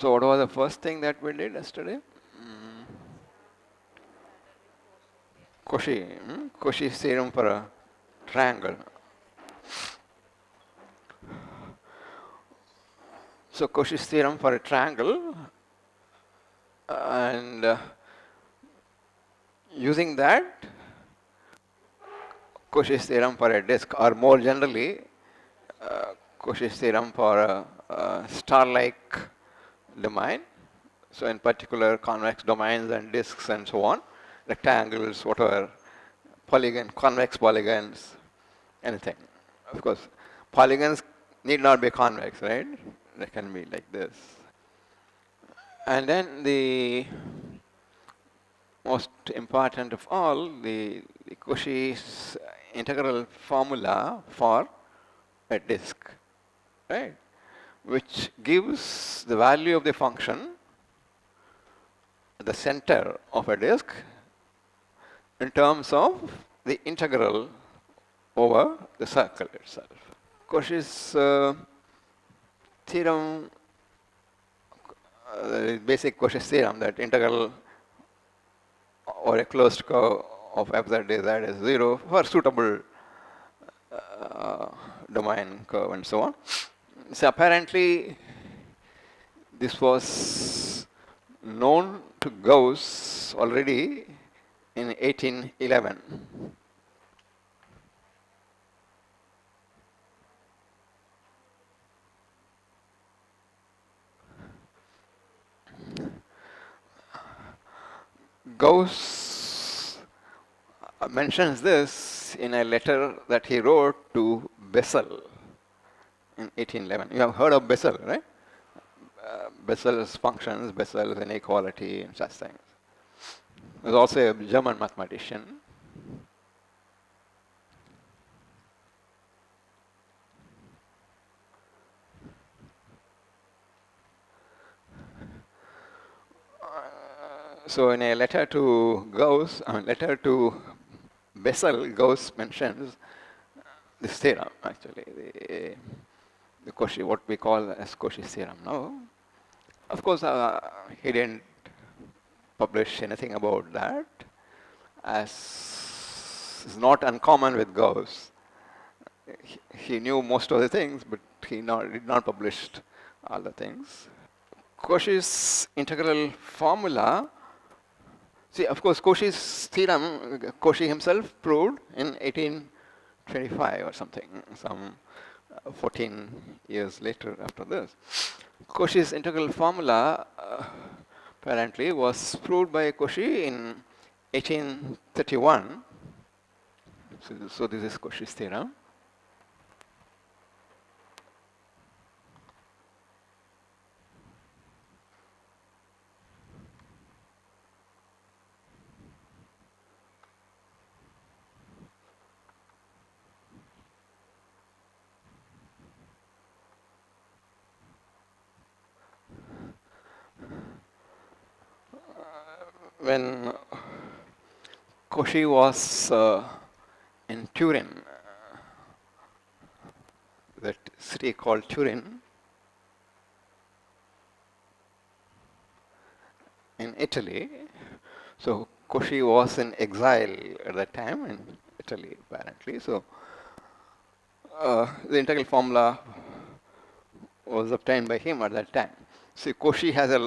So what was the first thing that we did yesterday? Cauchy, Cauchy's theorem for a triangle. So Cauchy's theorem for a triangle, and using that, Cauchy's theorem for a disk, or more generally, Cauchy's theorem for a star-like domain. So in particular, convex domains and disks and so on, rectangles, whatever, convex polygons, anything. Of course, polygons need not be convex, right? They can be like this. And then the most important of all, the Cauchy's integral formula for a disk, right? Which gives the value of the function at the center of a disk in terms of the integral over the circle itself. Cauchy's theorem, basic Cauchy's theorem, that integral or a closed curve of f z dz is 0 for suitable domain curve and so on. So apparently this was known to Gauss already in 1811. Gauss mentions this in a letter that he wrote to Bessel in 1811. You have heard of Bessel, right? Bessel's functions, Bessel's inequality, and such things. He was also a German mathematician. So in a letter to Gauss, letter to Bessel, Gauss mentions this theorem, actually, the Cauchy, what we call as Cauchy's theorem now. Of course, he didn't publish anything about that, as is not uncommon with Gauss. He knew most of the things, but he did not publish all the things. Cauchy's integral formula. See, of course, Cauchy's theorem, Cauchy himself proved in 1825 or something, some 14 years later after this. Cauchy's integral formula apparently was proved by Cauchy in 1831. So this is Cauchy's theorem. When Cauchy was in Turin, that city called Turin, in Italy. So Cauchy was in exile at that time in Italy, apparently. So the integral formula was obtained by him at that time. See, Cauchy has had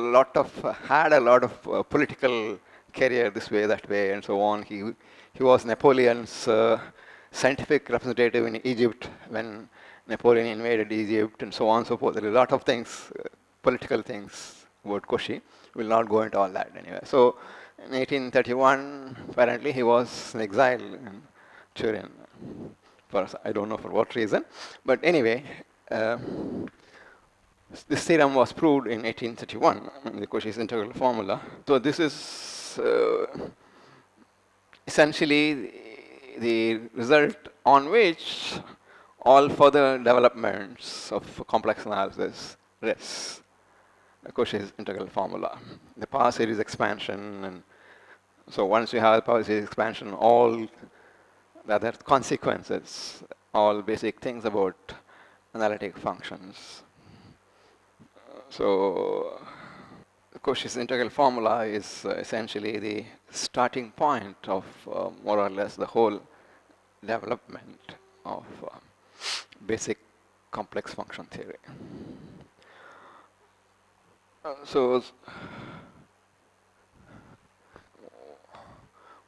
a lot of political career this way, that way, and so on. He was Napoleon's scientific representative in Egypt when Napoleon invaded Egypt, and so on and so forth. There are a lot of things, political things about Cauchy. We'll not go into all that anyway. So in 1831, apparently he was in exile in Turin. I don't know for what reason, but anyway. This theorem was proved in 1831, the Cauchy's integral formula. So this is essentially the result on which all further developments of complex analysis rests. The Cauchy's integral formula, the power series expansion, and so once you have power series expansion, all the other consequences, all basic things about analytic functions. So Cauchy's integral formula is essentially the starting point of more or less the whole development of basic complex function theory. So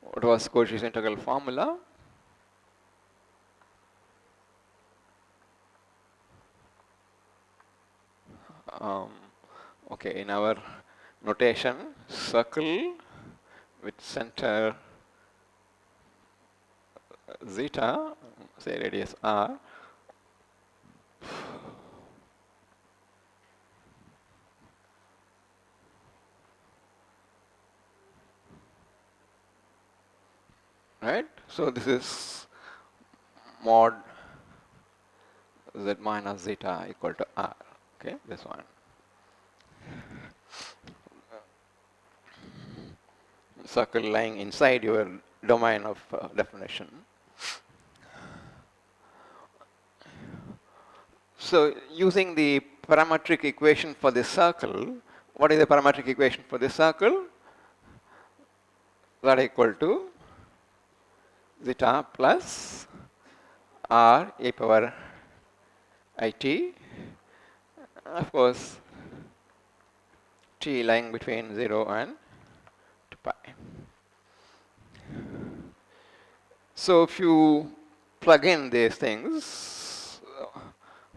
what was Cauchy's integral formula? Okay, in our notation, circle with center zeta, say radius r, right? So this is mod z minus zeta equal to r. Okay, this one. Circle lying inside your domain of definition. So using the parametric equation for this circle, what is the parametric equation for this circle? That equal to zeta plus r e power it. Of course, t lying between 0 and 2 pi. So if you plug in these things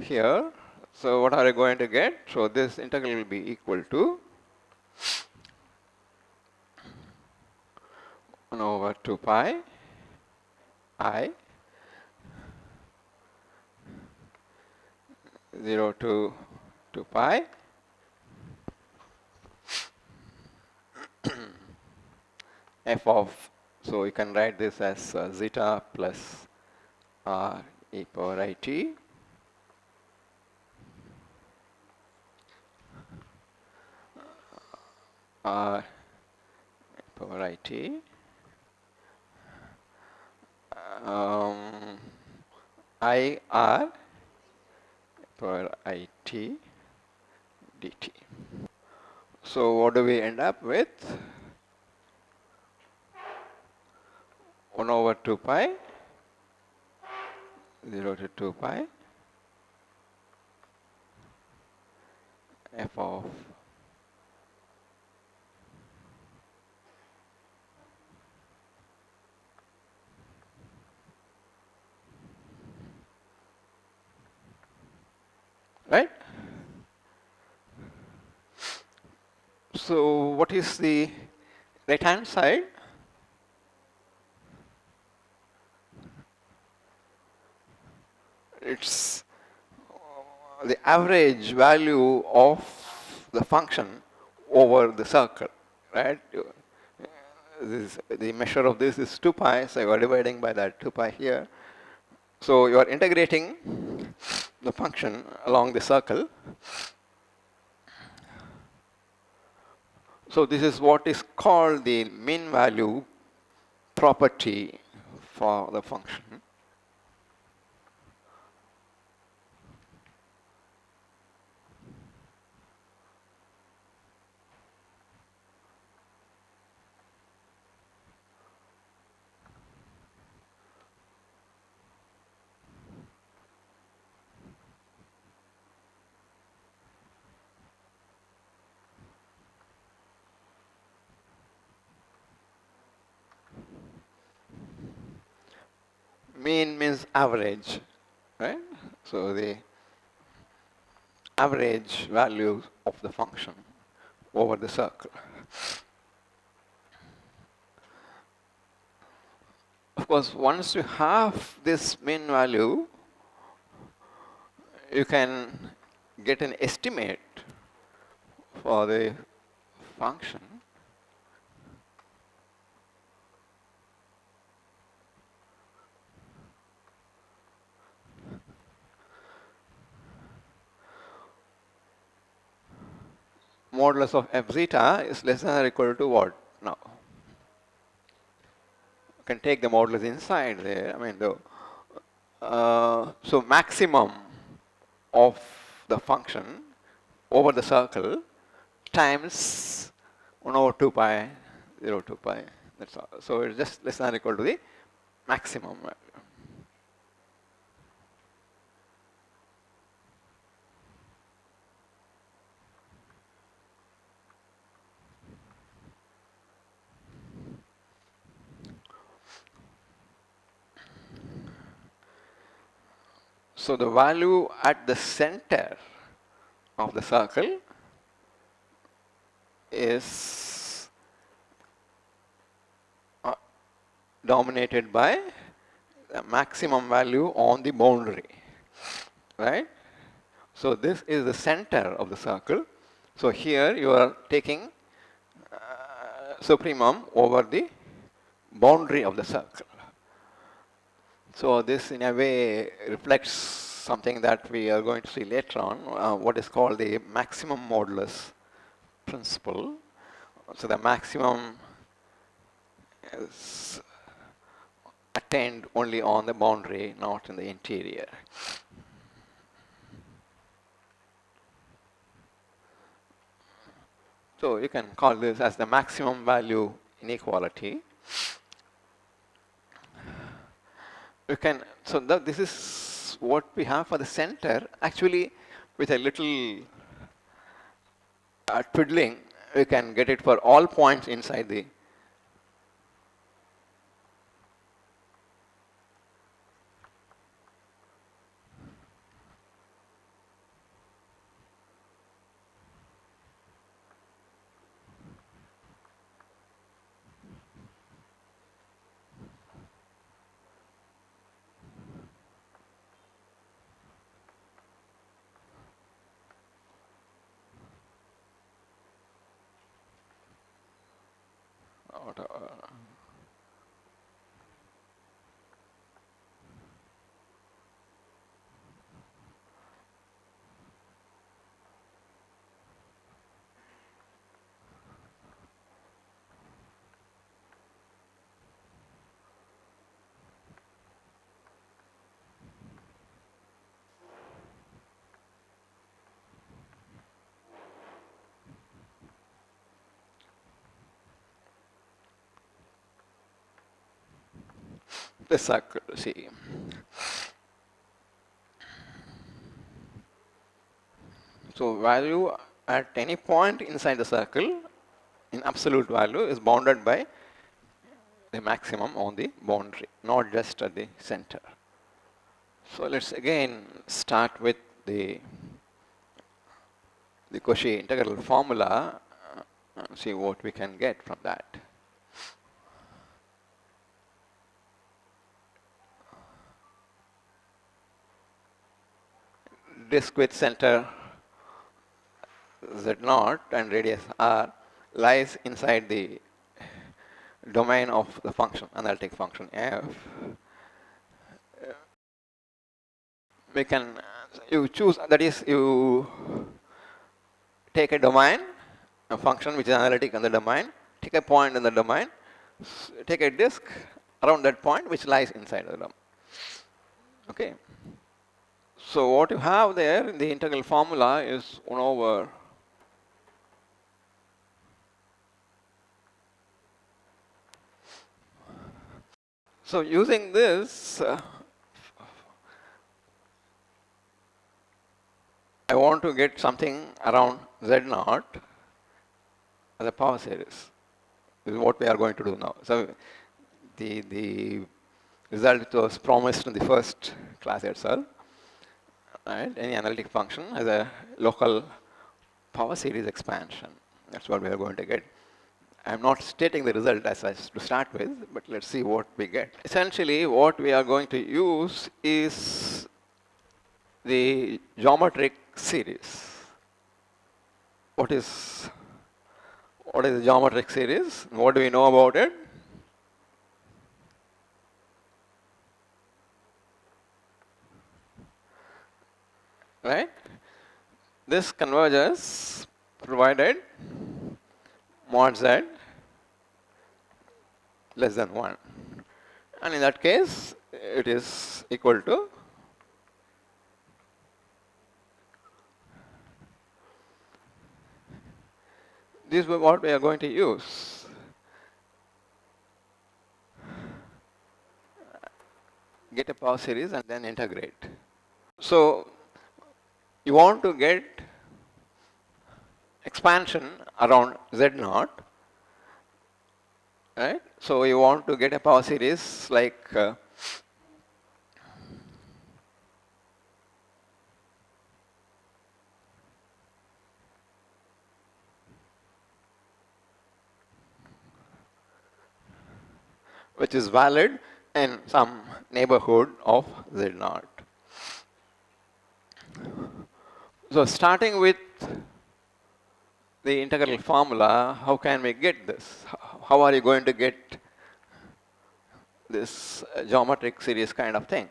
here, so what are you going to get? So this integral will be equal to 1 over 2 pi I 0 to 2 pi f of, so you can write this as zeta plus r e power it r e power it I r power it dt. So what do we end up with? 1 over 2 pi 0 to 2 pi f of right. So what is the right hand side? It's the average value of the function over the circle, right? The measure of this is 2 pi, so you are dividing by that 2 pi here. So you are integrating the function along the circle. So this is what is called the mean value property for the function. Mean means average, right? So the average value of the function over the circle. Of course, once you have this mean value, you can get an estimate for the function. Modulus of f zeta is less than or equal to what now? You can take the modulus inside there. I mean, so maximum of the function over the circle times 1 over 2 pi, 0 2 pi. That's all. So it's just less than or equal to the maximum value. So the value at the center of the circle is dominated by the maximum value on the boundary, right? So this is the center of the circle. So here you are taking supremum over the boundary of the circle. So this in a way reflects something that we are going to see later on, what is called the maximum modulus principle. So the maximum is attained only on the boundary, not in the interior. So you can call this as the maximum value inequality. You can, so this is what we have for the center. Actually, with a little twiddling, we can get it for all points inside the circle. See. So value at any point inside the circle in absolute value is bounded by the maximum on the boundary, not just at the center. So let's again start with the Cauchy integral formula, and see what we can get from that. Disk with center Z0 and radius R lies inside the domain of the function, analytic function f. We can, you choose, that is, you take a domain, a function which is analytic in the domain, take a point in the domain, take a disk around that point which lies inside the domain. Okay. So what you have there in the integral formula is 1 over so using this, I want to get something around Z0 as a power series. This is what we are going to do now. So the result was promised in the first class itself. Right? Any analytic function has a local power series expansion. That's what we are going to get. I'm not stating the result as such to start with, but let's see what we get. Essentially, what we are going to use is the geometric series. What is the geometric series? What do we know about it? Right? This converges provided mod z less than 1. And in that case, it is equal to This is what we are going to use. Get a power series and then integrate. So you want to get expansion around Z naught, right? So you want to get a power series like which is valid in some neighborhood of Z naught. So starting with the integral formula, how can we get this? How are you going to get this geometric series kind of thing?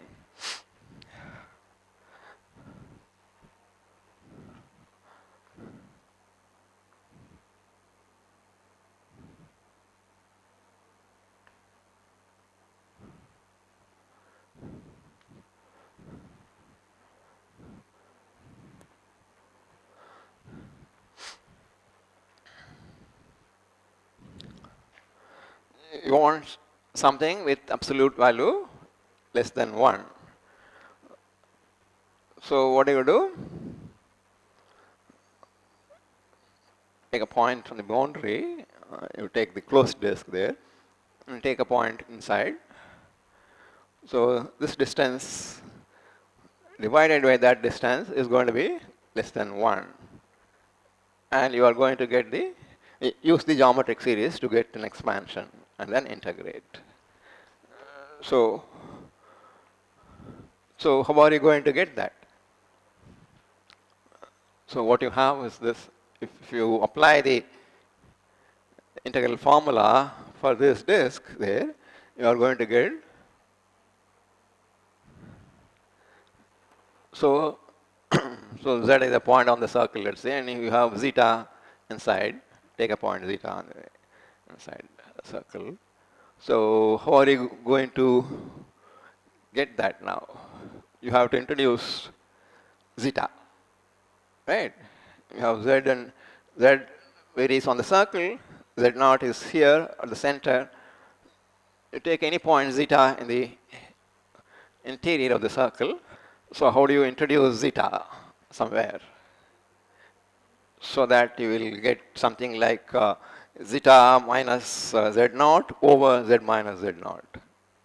You want something with absolute value less than 1. So what do you do? Take a point on the boundary, you take the closed disk there, and take a point inside. So this distance divided by that distance is going to be less than 1. And you are going to get the, use the geometric series to get an expansion and then integrate. So, so how are you going to get that? So what you have is this, if you apply the integral formula for this disk there, you are going to get, so, so Z is a point on the circle, let's say, and you have zeta inside, take a point zeta on the inside the circle. So how are you going to get that now? You have to introduce zeta, right? You have Z and Z varies on the circle, Z naught is here at the center. You take any point zeta in the interior of the circle. So how do you introduce zeta somewhere? So that you will get something like zeta minus Z naught over Z minus Z naught,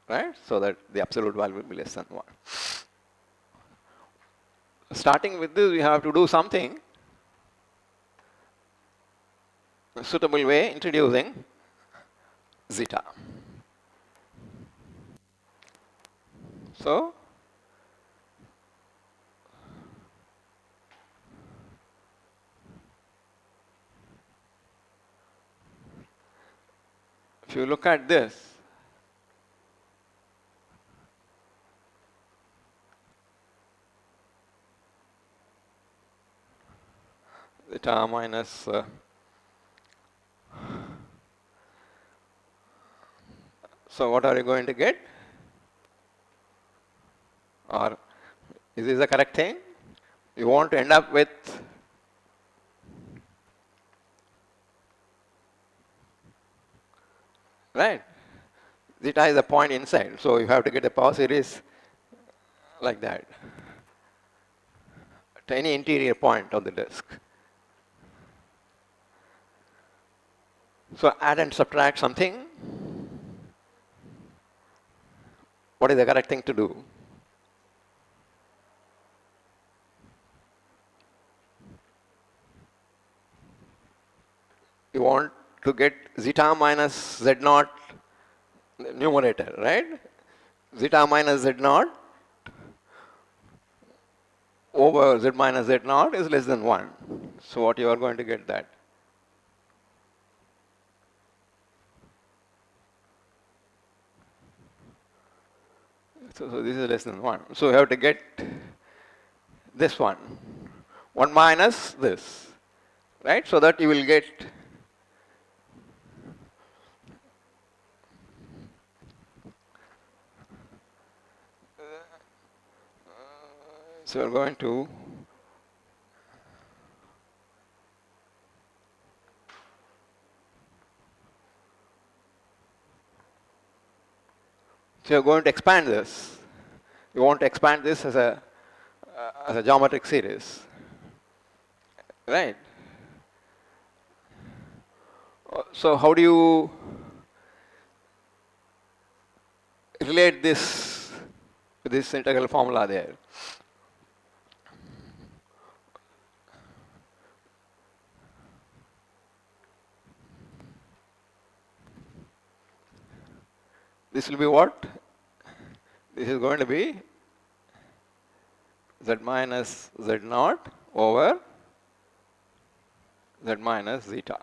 right? So that the absolute value will be less than 1. Starting with this, we have to do something, a suitable way, introducing zeta. So if you look at this, zeta minus so what are you going to get? Or is this the correct thing? You want to end up with right? Zeta is a point inside, so you have to get a power series like that to any interior point of the disk. So add and subtract something. What is the correct thing to do? You want to get zeta minus Z naught numerator, right? Zeta minus Z naught over Z minus Z naught is less than 1. So what you are going to get that? So this is less than 1. So you have to get this one. 1 minus this, right? So that you will get so we are going to So you're going to expand this. You want to expand this as a geometric series, right? So how do you relate this to this integral formula there? This will be what? This is going to be z minus z naught over z minus zeta.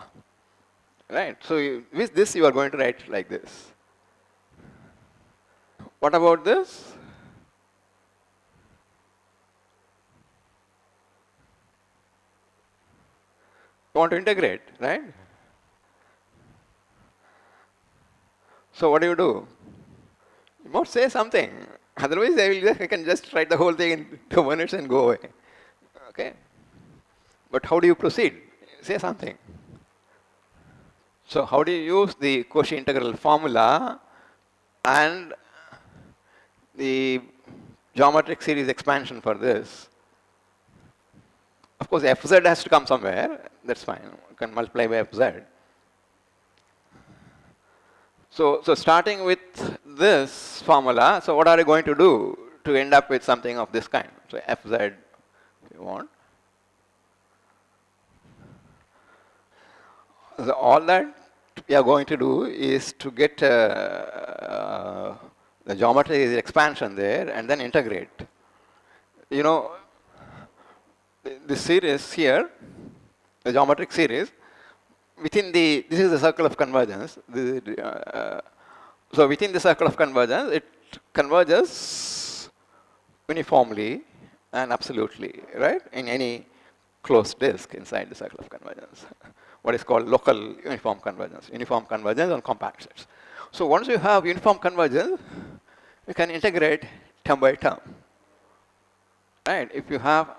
Right? So with this you are going to write like this. What about this? You want to integrate, right? So what do? You must say something. Otherwise I can just write the whole thing in 2 minutes and go away. Okay? But how do you proceed? Say something. So how do you use the Cauchy integral formula and the geometric series expansion for this? Of course, fz has to come somewhere. That's fine. You can multiply by fz. So starting with this formula, so what are you going to do to end up with something of this kind? So fz, if you want. So all that we are going to do is to get the geometry expansion there and then integrate. You know, this series here, the geometric series, this is the circle of convergence. So within the circle of convergence, it converges uniformly and absolutely, right? In any closed disk inside the circle of convergence. What is called local uniform convergence on compact sets. So once you have uniform convergence, you can integrate term by term. Right? If you have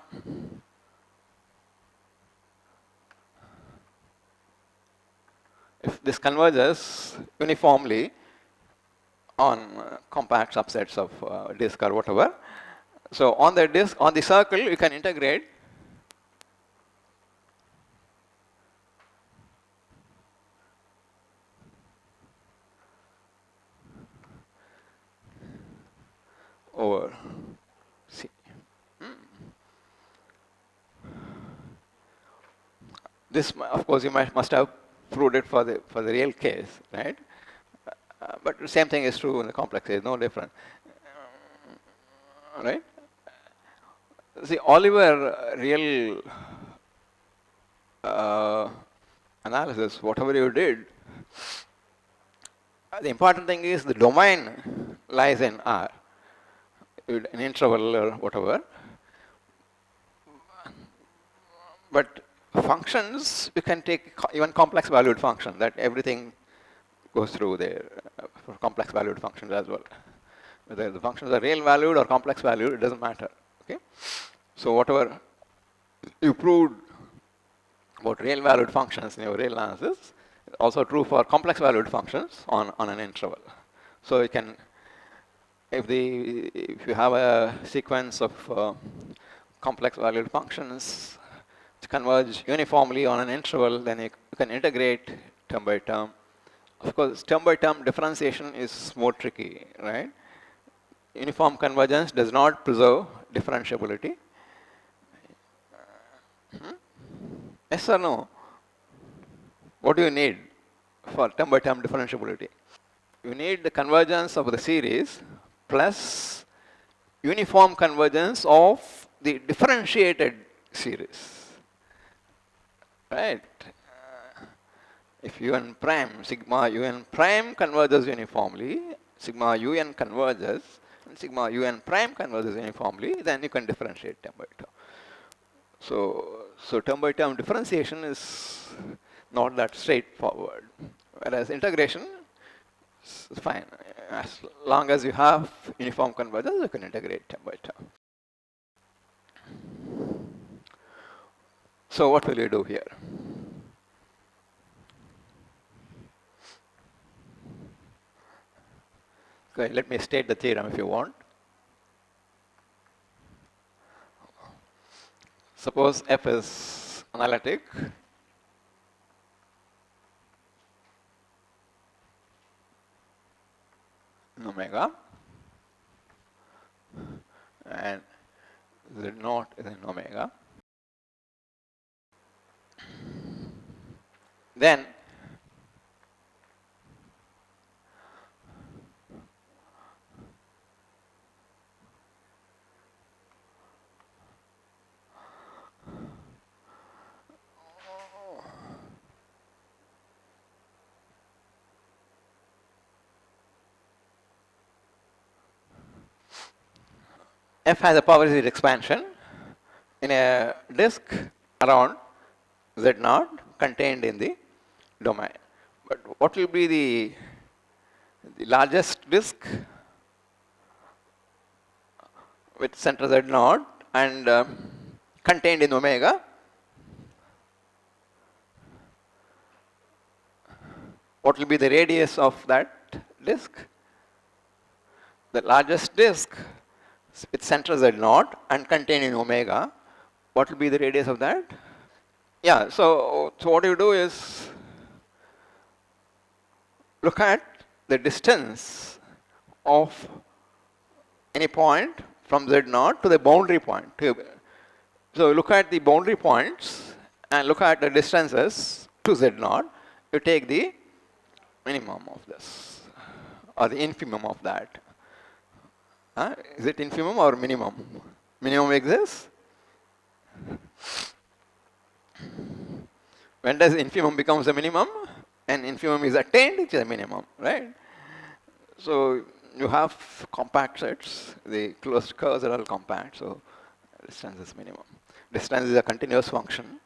if this converges uniformly on compact subsets of disk or whatever, so on the disk, on the circle, you can integrate over C. This, of course, you must have proved it for the real case, right? But the same thing is true in the complex case, no different, right? See, Oliver real analysis, whatever you did, the important thing is the domain lies in R, an interval or whatever. But functions, you can take even complex valued function, that everything goes through there for complex valued functions as well. Whether the functions are real valued or complex valued, it doesn't matter. Okay? So whatever you proved about real valued functions in your real analysis, also true for complex valued functions on an interval. So you can, if you have a sequence of complex valued functions to converge uniformly on an interval, then you can integrate term by term. Of course, term by term differentiation is more tricky, right? Uniform convergence does not preserve differentiability. Yes or no? What do you need for term by term differentiability? You need the convergence of the series plus uniform convergence of the differentiated series. Right? If un prime, sigma un prime converges uniformly, sigma un converges, and sigma un prime converges uniformly, then you can differentiate term by term. So term by term differentiation is not that straightforward. Whereas integration is fine. As long as you have uniform convergence, you can integrate term by term. So what will you do here? Okay, let me state the theorem if you want. Suppose f is analytic in omega and z naught is in omega. Then f has a power series expansion in a disk around z naught contained in the domain. But what will be the largest disk with center z naught and contained in omega? What will be the radius of that disk? The largest disk with center z naught and contained in omega, what will be the radius of that? Yeah, so what you do is look at the distance of any point from z naught to the boundary point. So look at the boundary points and look at the distances to z naught. You take the minimum of this or the infimum of that. Is it infimum or minimum? Minimum exists? When does infimum becomes a minimum? And infimum is attained, which is a minimum, right? So you have compact sets. The closed curves are all compact, so distance is minimum. Distance is a continuous function.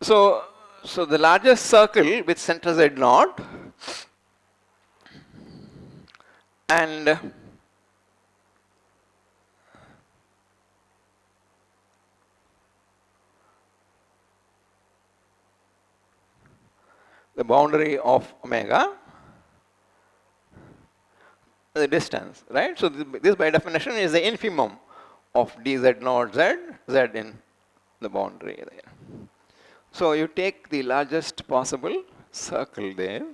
So the largest circle with center z naught and the boundary of omega, the distance, right? So this by definition is the infimum of dz naught z, z in the boundary there. So you take the largest possible circle there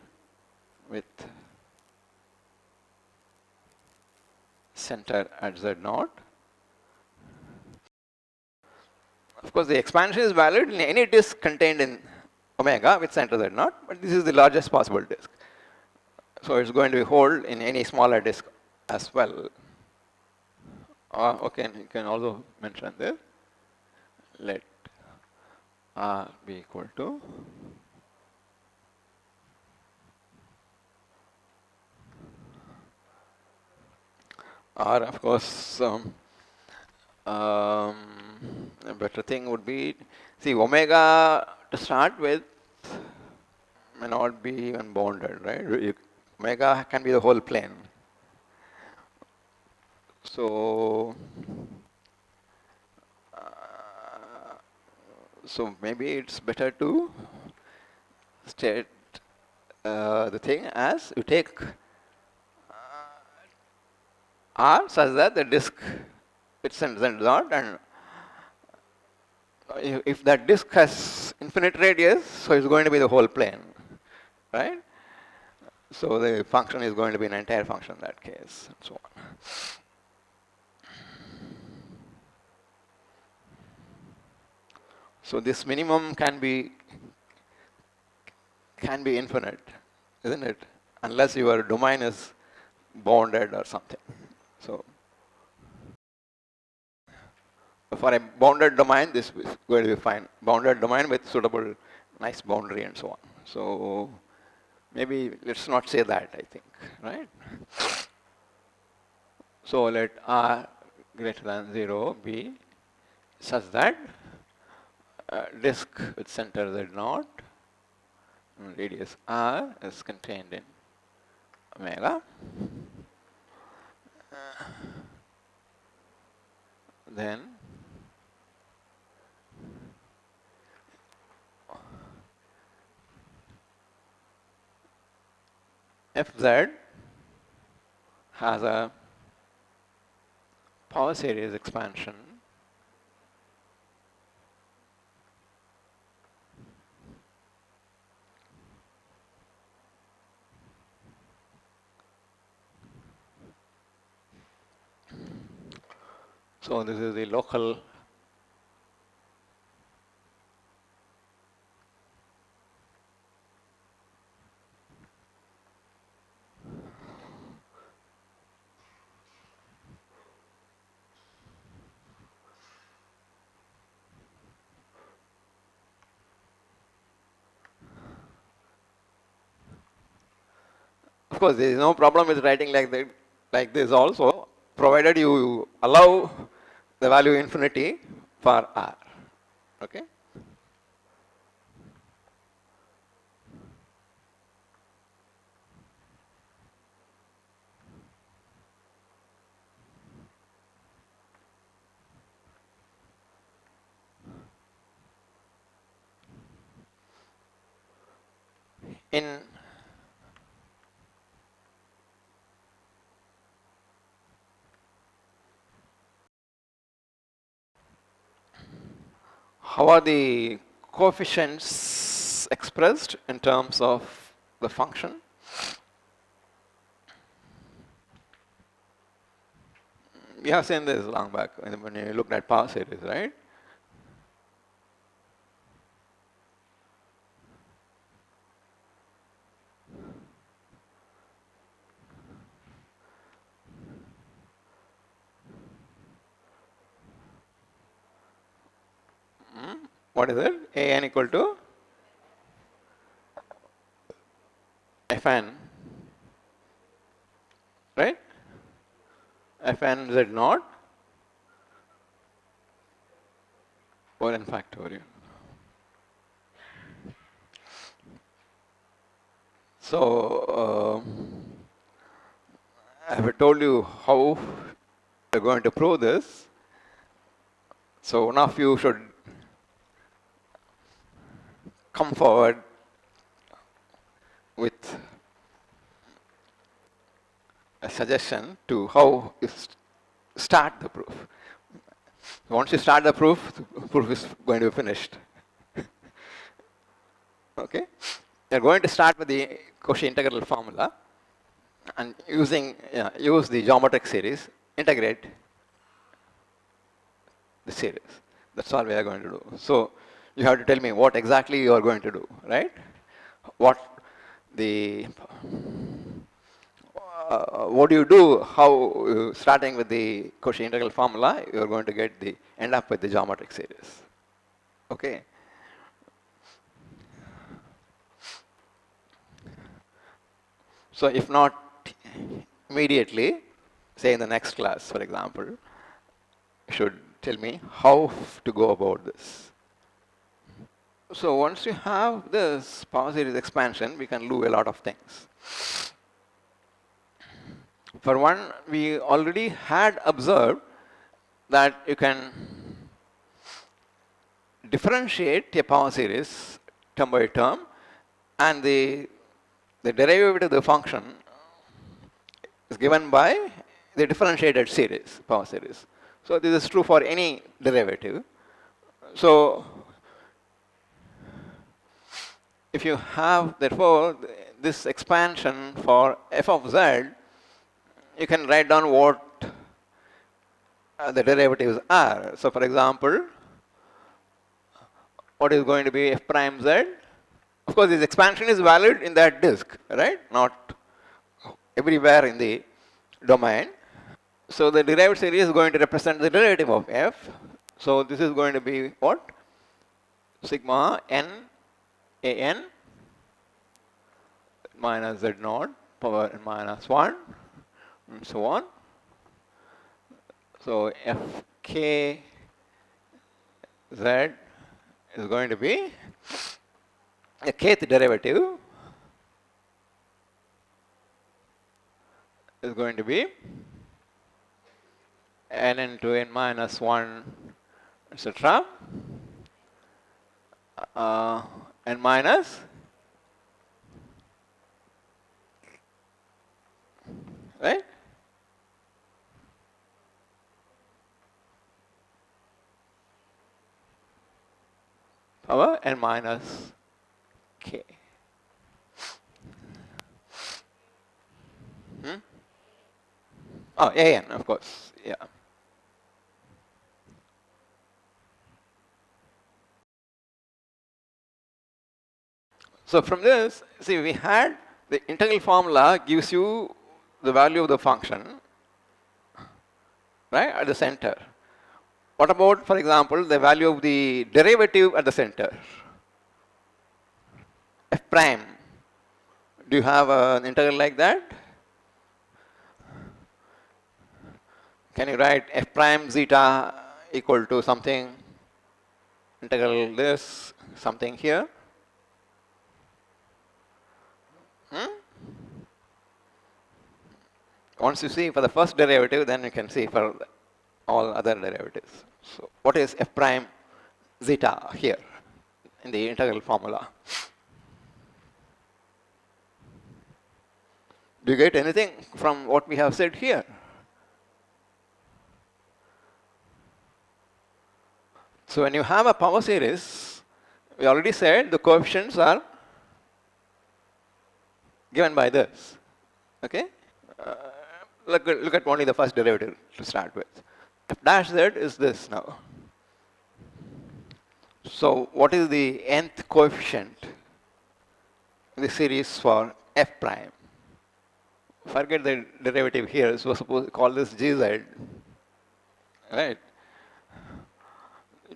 with center at z naught. Of course, the expansion is valid in any disk contained in omega with center z naught, but this is the largest possible disk. So it's going to be hold in any smaller disk as well. Okay, you can also mention this. Let R be equal to R, of course, a better thing would be, see, omega to start with may not be even bounded, right? Omega can be the whole plane. So, so maybe it's better to state the thing as you take R such that the disk it sends out, and if that disk has infinite radius, so it's going to be the whole plane, right? So the function is going to be an entire function in that case, and so on. So this minimum can be infinite, isn't it? Unless your domain is bounded or something. So for a bounded domain, this is going to be fine. Bounded domain with suitable, nice boundary and so on. So maybe let's not say that, I think, right? So let R greater than 0 be such that disk with center z naught and radius R is contained in omega. Then fz has a power series expansion so this is the local of course there is no problem with writing like that like this also provided you allow the value infinity for r okay. In how are the coefficients expressed in terms of the function? We have seen this long back when you looked at power series, right? What is it? A n equal to Fn, right? Fn z naught or n factorial. So I have told you how we're going to prove this. So one of you should come forward with a suggestion to how you start the proof. Once you start the proof is going to be finished. Okay? You're going to start with the Cauchy integral formula and use the geometric series, integrate the series. That's all we are going to do. So you have to tell me what exactly you are going to do, right? What the what do you do? How starting with the Cauchy integral formula, you are going to end up with the geometric series. Okay. So if not immediately, say in the next class, for example, you should tell me how to go about this. So once you have this power series expansion, we can do a lot of things. For one, we already had observed that you can differentiate a power series term by term, and the derivative of the function is given by the differentiated series, power series. So this is true for any derivative. So if you have, therefore, this expansion for f of z, you can write down what the derivatives are. So for example, what is going to be f prime z? Of course, this expansion is valid in that disk, right? Not everywhere in the domain. So the derived series is going to represent the derivative of f. So this is going to be what? Sigma n a n minus z naught power n minus 1 and so on. So fk z is going to be the kth derivative is going to be n to n minus 1, etc. N minus right? Power n minus k. Hmm? Oh, an, of course, yeah. So from this, see, we had the integral formula gives you the value of the function, right, at the center. What about, for example, the value of the derivative at the center? F prime. Do you have an integral like that? Can you write f prime zeta equal to something, integral this, something here? Hmm? Once you see for the first derivative, then you can see for all other derivatives. So what is f prime zeta here in the integral formula? Do you get anything from what we have said here? So when you have a power series, we already said the coefficients are given by this. Okay? Uh, look at only the first derivative to start with. F dash z is this now. So what is the nth coefficient in the series for f prime? Forget the derivative here, so suppose call this gz. Right?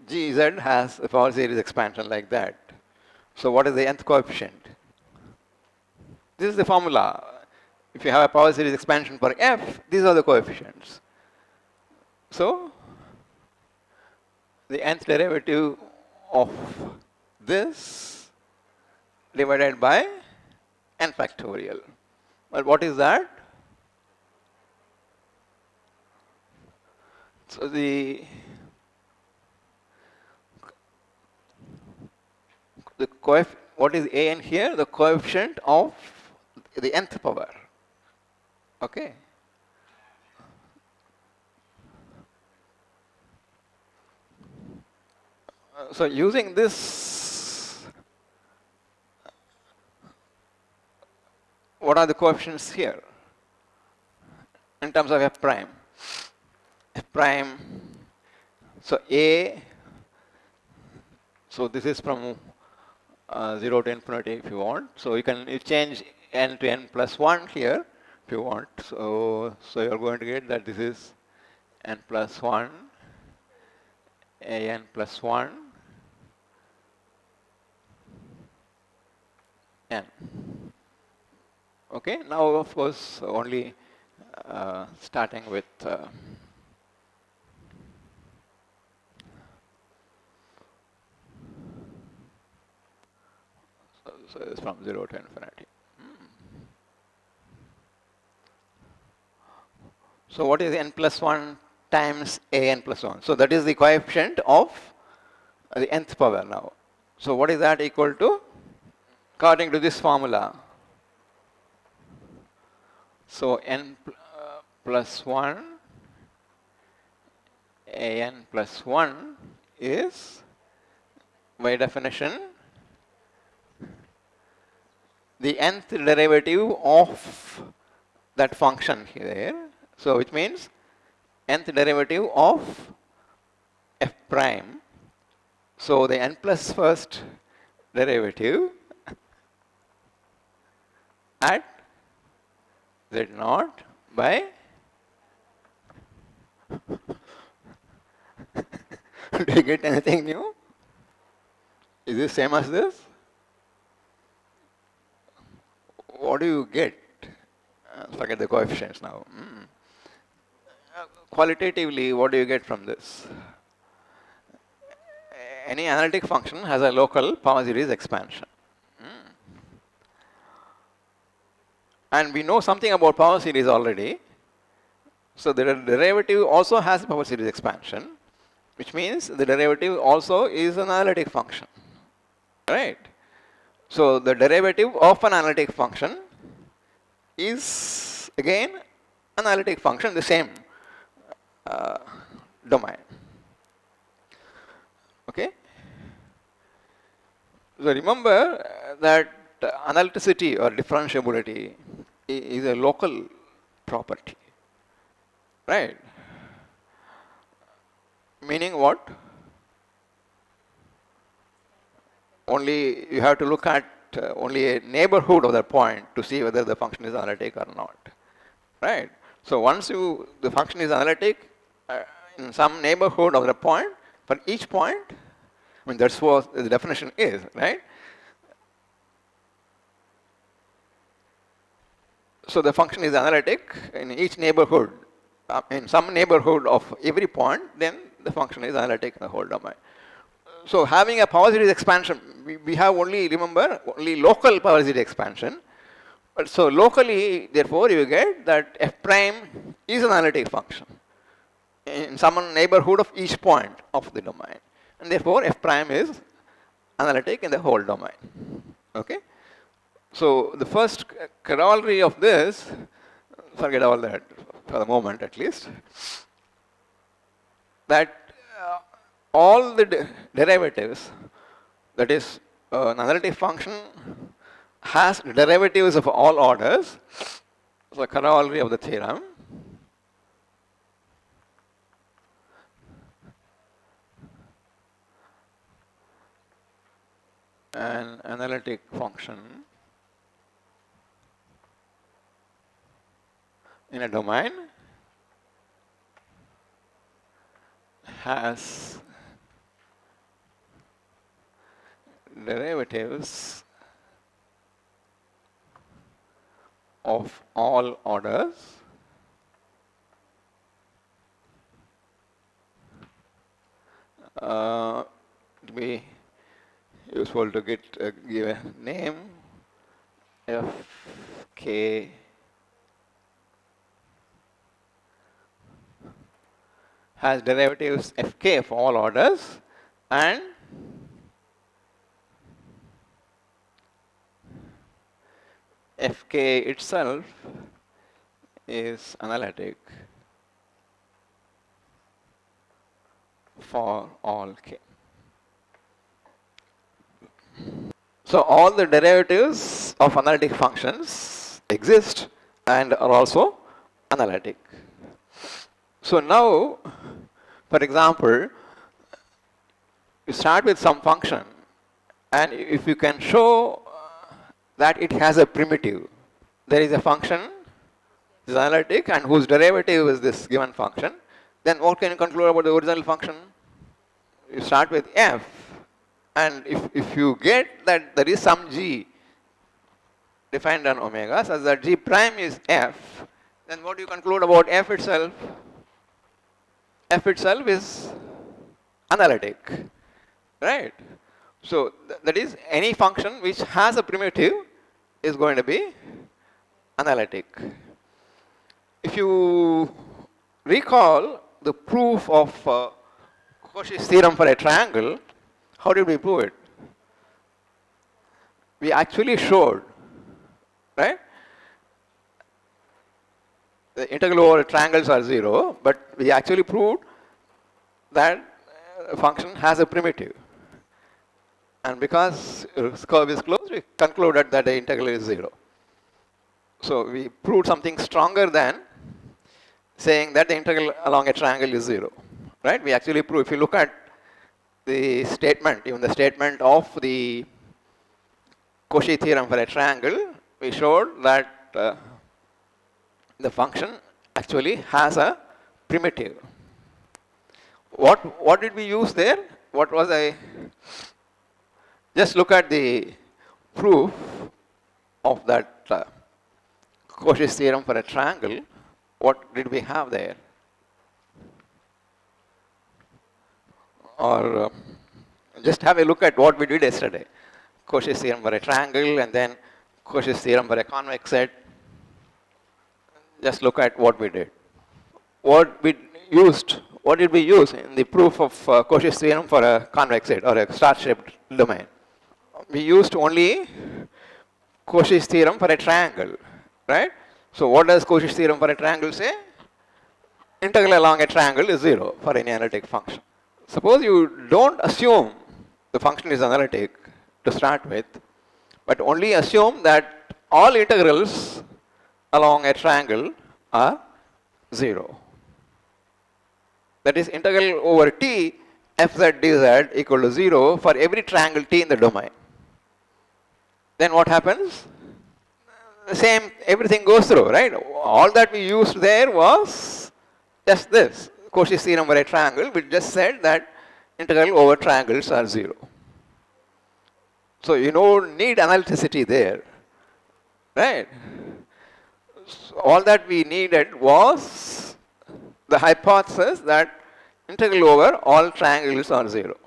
Gz has a power series expansion like that. So what is the nth coefficient? This is the formula. If you have a power series expansion for f, these are the coefficients. So the nth derivative of this divided by n factorial. Well, what is that? So what is an here? The coefficient of the nth power. Okay. So using this, what are the coefficients here in terms of f prime? F prime, so a, so this is from 0 to infinity if you want. So you change n to n plus 1 here if you want. So you're going to get that this is n plus 1, a n plus 1, n. Okay, now of course only starting with so it's from 0 to infinity. So what is n plus 1 times a n plus 1? So that is the coefficient of the nth power now. So what is that equal to? According to this formula. So n plus 1 a n plus 1 is, by definition, the nth derivative of that function here. So which means nth derivative of f prime. So the n plus first derivative at z naught by do you get anything new? Is this same as this? What do you get? Forget the coefficients now. Qualitatively, what do you get from this? Any analytic function has a local power series expansion. And we know something about power series already. So the derivative also has power series expansion, which means the derivative also is an analytic function. Right? So the derivative of an analytic function is again analytic function, the same uh, domain. Okay? So remember that analyticity or differentiability is a local property, right? Meaning what? Only you have to look at only a neighborhood of the point to see whether the function is analytic or not, right? So once the function is analytic in some neighborhood of the point, for each point, I mean that's what the definition is, right? So the function is analytic in each neighborhood, in some neighborhood of every point, then the function is analytic in the whole domain. So having a power series expansion, we have only, remember, only local power series expansion. But so locally, therefore, you get that f prime is an analytic function in some neighborhood of each point of the domain. And therefore, f prime is analytic in the whole domain. Okay? So the first corollary of this, forget all that for the moment at least, that all the derivatives, that is, an analytic function has derivatives of all orders. So corollary of the theorem. An analytic function in a domain has derivatives of all orders to be useful to get give a name f k has derivatives fk of all orders and fk itself is analytic for all k. So all the derivatives of analytic functions exist and are also analytic. So now, for example, you start with some function, and if you can show that it has a primitive, there is a function is analytic and whose derivative is this given function, then what can you conclude about the original function? You start with f, and if you get that there is some g defined on omega such that g prime is f, then what do you conclude about f itself? F itself is analytic, right? So that is any function which has a primitive is going to be analytic. If you recall the proof of Cauchy's theorem for a triangle, how did we prove it? We actually showed, right? The integral over triangles are 0, but we actually proved that a function has a primitive. And because its curve is closed, we concluded that the integral is 0. So we proved something stronger than saying that the integral along a triangle is 0. Right? We actually prove, if you look at the statement, even the statement of the Cauchy theorem for a triangle, we showed that the function actually has a primitive. What did we use there? What was I? Just look at the proof of that Cauchy's theorem for a triangle. What did we have there? Or just have a look at what we did yesterday. Cauchy's theorem for a triangle and then Cauchy's theorem for a convex set. Just look at what we did. What did we use in the proof of Cauchy's theorem for a convex set or a star-shaped domain? We used only Cauchy's theorem for a triangle, right? So what does Cauchy's theorem for a triangle say? Integral along a triangle is 0 for any analytic function. Suppose you don't assume the function is analytic to start with, but only assume that all integrals along a triangle are 0. That is integral over t fz dz equal to 0 for every triangle t in the domain. Then what happens? The same, everything goes through, right? All that we used there was just this. Cauchy's theorem for a triangle, we just said that integral over triangles are 0. So you don't need analyticity there, right? So all that we needed was the hypothesis that integral over all triangles are 0.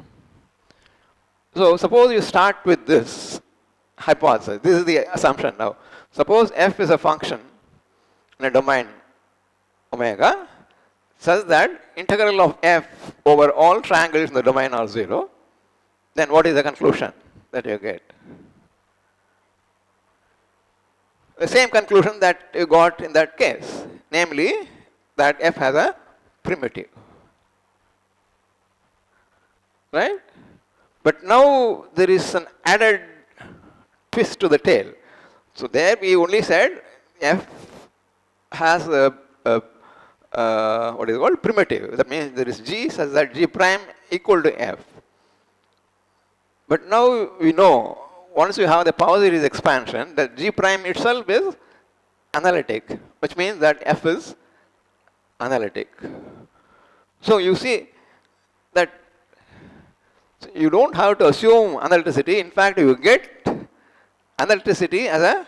So suppose you start with this hypothesis. This is the assumption now. Suppose f is a function in a domain omega such that integral of f over all triangles in the domain are 0. Then what is the conclusion that you get? The same conclusion that you got in that case, namely that f has a primitive. Right? But now there is an added twist to the tail. So there we only said f has what is called primitive. That means there is g such that g prime equal to f. But now we know, once you have the power series expansion, that g prime itself is analytic, which means that f is analytic. So you see that you don't have to assume analyticity. In fact, you get analyticity as a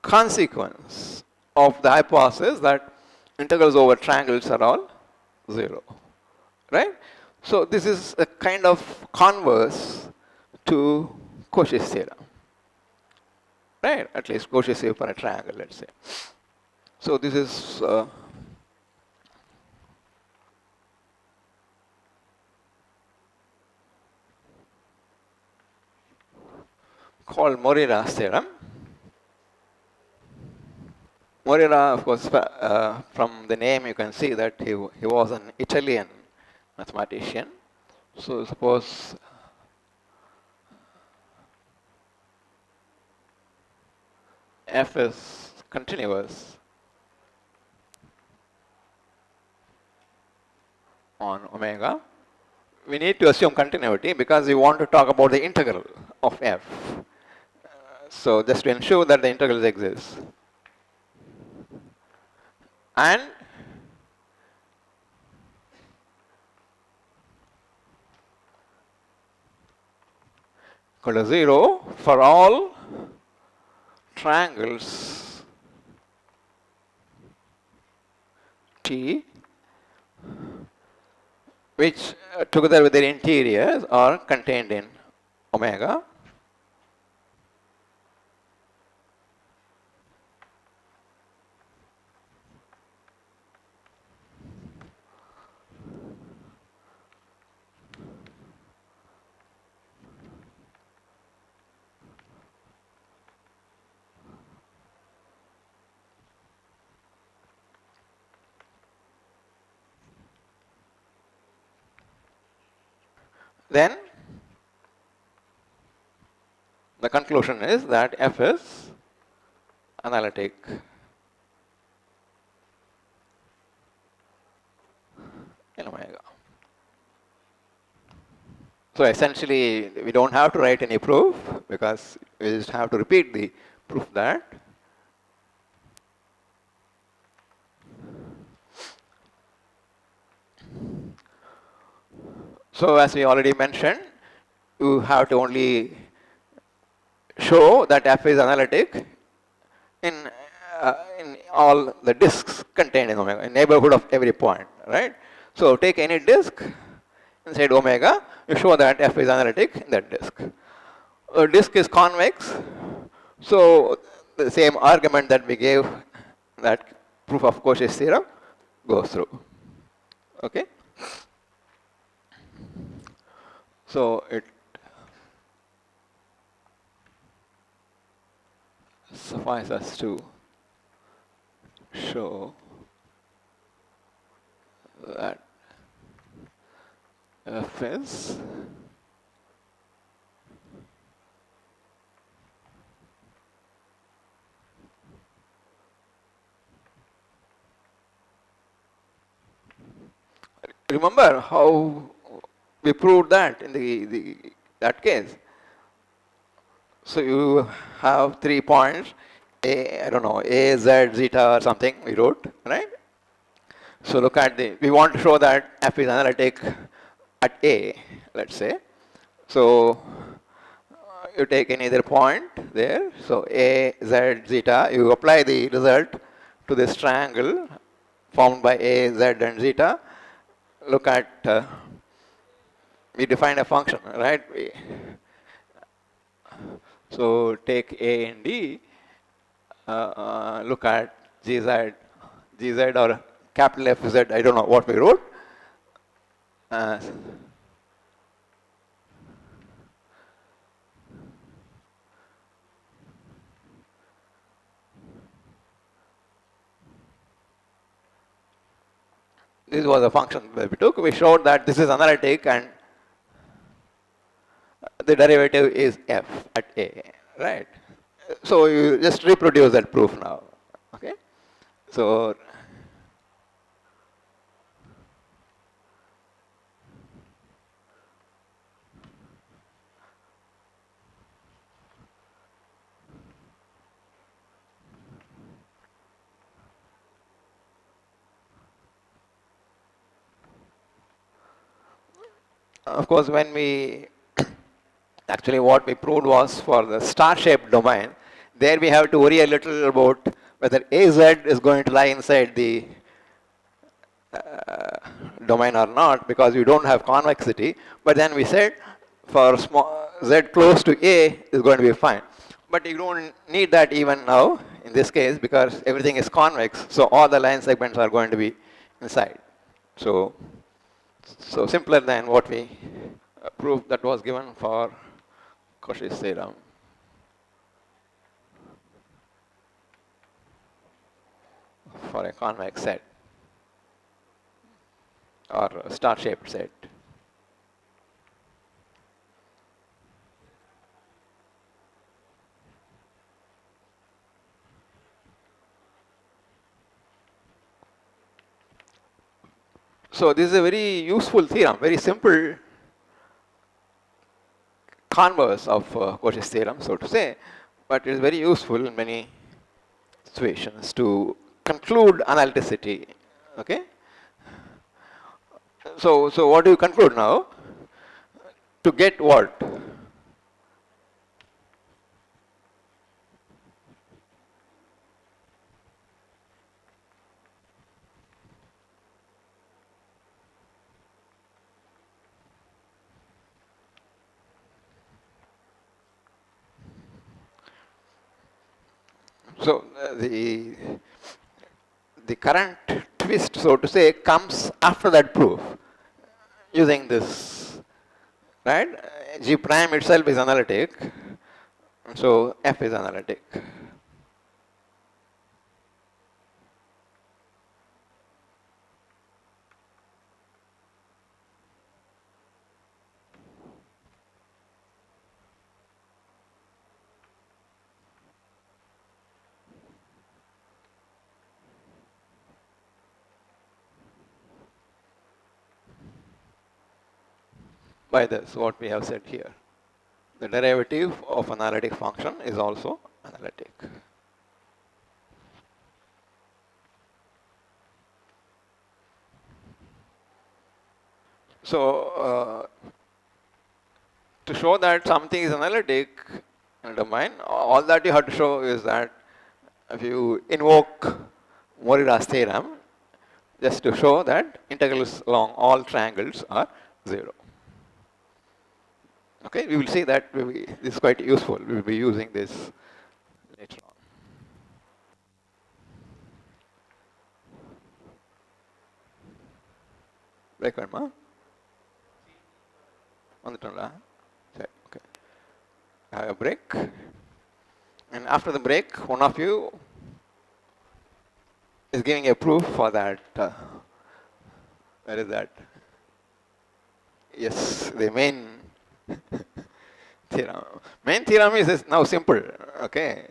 consequence of the hypothesis that integrals over triangles are all 0. Right? So this is a kind of converse to Cauchy's theorem. Right? At least Cauchy's theorem for a triangle, let's say. So this is called Morera's theorem. Morera, of course, from the name you can see that he was an Italian mathematician. So suppose f is continuous on omega, we need to assume continuity because we want to talk about the integral of f. So just to ensure that the integrals exist. And equal to 0 for all triangles T which together with their interiors are contained in omega. Then the conclusion is that f is analytic in omega. So essentially, we don't have to write any proof because we just have to repeat the proof that so as we already mentioned, you have to only show that f is analytic in all the disks contained in omega, in neighborhood of every point, right? So take any disk inside omega, you show that f is analytic in that disk. A disk is convex, so the same argument that we gave, that proof of Cauchy's theorem, goes through. Okay? So it suffices to show that f is remember how we proved that in that case. So you have 3 points, I don't know, A, Z, zeta or something we wrote, right? So look at we want to show that f is analytic at A, let's say. So you take any other point there. So A, Z, zeta, you apply the result to this triangle formed by A, Z, and zeta. Look at, we define a function, right? So take A and D, look at GZ or capital F Z, I don't know what we wrote. Uh, this was a function that we took. We showed that this is analytic and the derivative is f at A, right? So you just reproduce that proof now, okay? So of course, when we actually what we proved was for the star-shaped domain, there we have to worry a little about whether AZ is going to lie inside the domain or not, because you don't have convexity. But then we said for small z close to A is going to be fine. But you don't need that even now in this case because everything is convex. So all the line segments are going to be inside. So simpler than what we proved that was given for Cauchy's theorem for a convex set or a star-shaped set. So this is a very useful theorem, very simple converse of Cauchy's theorem, so to say, but it is very useful in many situations to conclude analyticity. Okay. So what do you conclude now? To get what? So the current twist, so to say, comes after that proof using this, right? G prime itself is analytic, so F is analytic. By this, what we have said here. The derivative of an analytic function is also analytic. So to show that something is analytic in a domain, all that you have to show is that if you invoke Morera's theorem, just to show that integrals along all triangles are 0. Okay, we will see that this is quite useful. We will be using this later on. Break one more. Okay. I have a break. And after the break, one of you is giving a proof for that. Where is that? Yes, the main theorem. Main theorem is now simple. Okay.